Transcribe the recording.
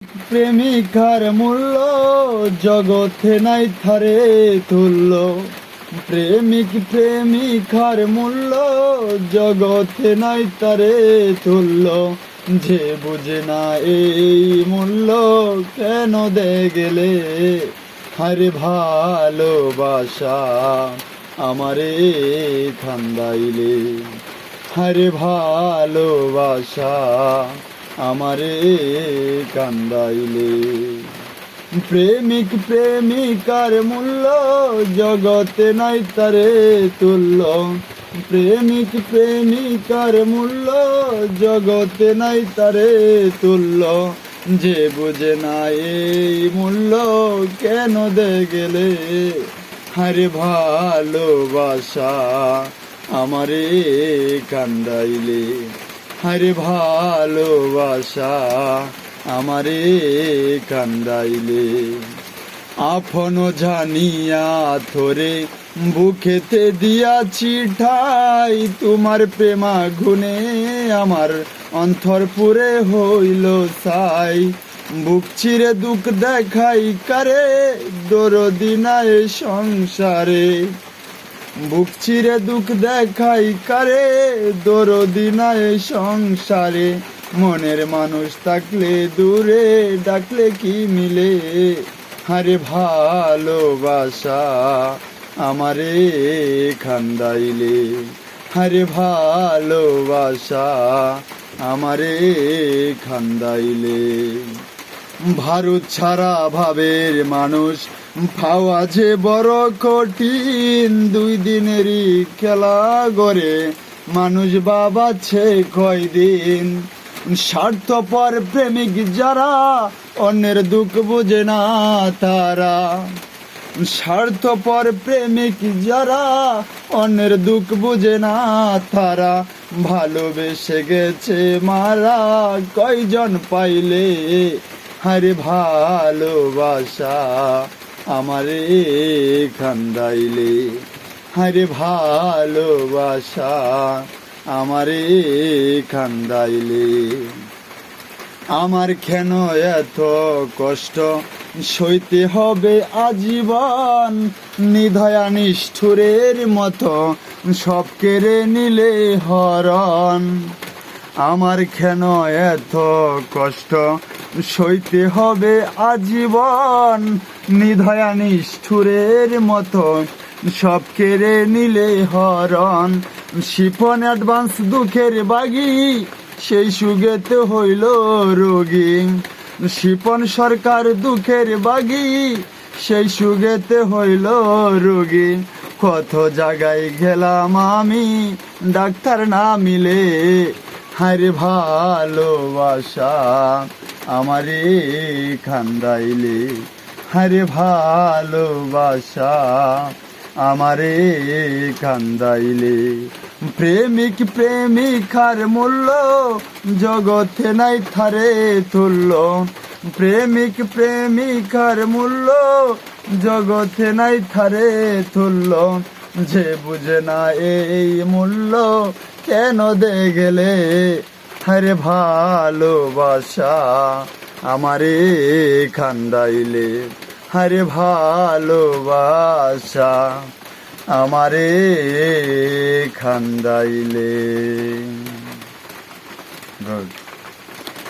প্রেমিকার মূল্য জগতে নাই থারে তুল্য। প্রেমিকার মূল্য জগতে নাই তারে তুল্য। যে বুঝে না এই মূল্য কেন দে গেলে। হারে ভালোবাসা আমারে খান্দাইলে। হারে ভালোবাসা আমারে কান্দাইলে। প্রেমিকার মূল্য জগতে নাই তারে তুল্য। প্রেমিকার মূল্য জগতে নাই তারে তুল্য। যে বুঝে না এই মূল্য কেন দে গেলে। হারে ভালোবাসা আমারে কান্দাইলে। হারে ভালোবাসা আমারে কান্দাইলে। আপন জানিয়া থরে বুকেতে দিয়াছি ঠাই। তোমার প্রেমা গুণে আমার অন্তর পুরে হইল ছাই। বুক চিরে দুঃখ দেখাই কারে দরদি নাই সংসারে। বুক চিরে দুঃখ দেখাই কারে দরদি নাই সংসারে। মনের মানুষ থাকলে দূরে ডাকলে কি মিলে। হারে ভালোবাসা আমারে খান্দাইলে। হারে ভালোবাসা আমারে খান্দাইলে। ভারত ছাড়া ভাবের মানুষ পাওয়া যে বড় কঠিন। 2 দিনেরই খেলা গড়ে মানুষ বাবাছে কয়দিন। স্বার্থপর প্রেমিক যারা অন্যের দুঃখ বোঝে না তারা। স্বার্থপর প্রেমিক যারা অন্যের দুঃখ বোঝে না তারা। ভালোবেসে গেছে মারা কয়জন পাইলে। হারে ভালোবাসা আমারে খান্দাইলে। হারে ভালোবাসা আমারে খান্দাইলে। আমার কেন এত কষ্ট সইতে হবে আজীবন। নিধয়া নিষ্ঠুরের মতো সব কেড়ে নিলে হরণ। আমার কেন এত কষ্ট সইতে হবে আজীবন। নিধয়া নিষ্ঠুরের মতো সব কেড়ে নিলে হরণ। শিপন অ্যাডভান্স দুঃখের বাগি সেই সুগেতে হইল রোগী। শিপন সরকার দুঃখের বাগি সেই সুগেতে হইল রোগী। কত জায়গায় গেলাম আমি ডাক্তার না মিলে। হারে ভালোবাসা আমারে খান্দাইলে। হারে ভালোবাসা আমারে কান্দাইলে। প্রেমিকার মূল্য জগতে নাই থারে তুল্য। প্রেমিকার মূল্য জগতে নাই থারে তুল্য। যে বুঝে না এই মূল্য কেন দে গেলে। হারে ভালোবাসা আমারে কান্দাইলে। হারে ভালোবাসা আমারে কান্দাইলে।